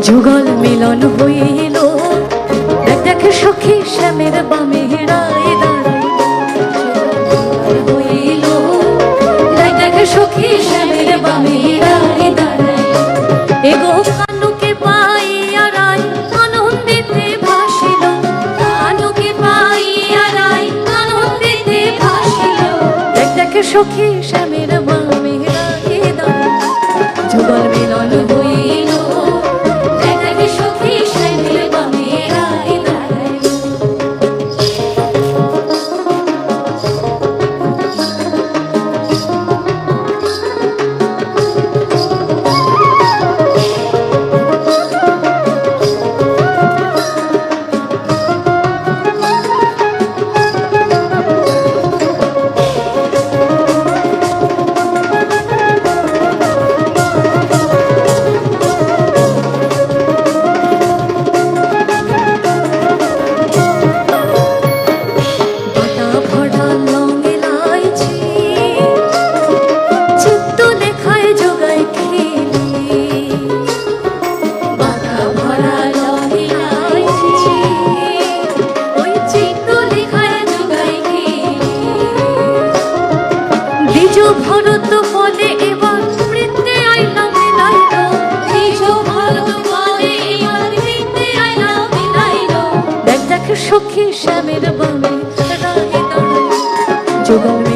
যুগল মিলন হইল দেখ সখী শ্যামের বামে রায় দাঁড়ায় হইল দেখ সখী শ্যামের বামে রায় দাঁড়ায় এগো কানুকে পাইয়া রায় আনন্দিতে ভাসিল কানুকে পাইয়া রায় আনন্দিতে ভাসিল দেখ সখী শ্যামের বামে রায় দাঁড়ায় যুগল মিলন হইল ভরত বলে এবার বৃন্দে আইলা মিলাইল নিজ ভরত বলে এবার বৃন্দে আইলা মিলাইল দেখ সখী শ্যামের বামে রায় দাঁড়ায় যুগল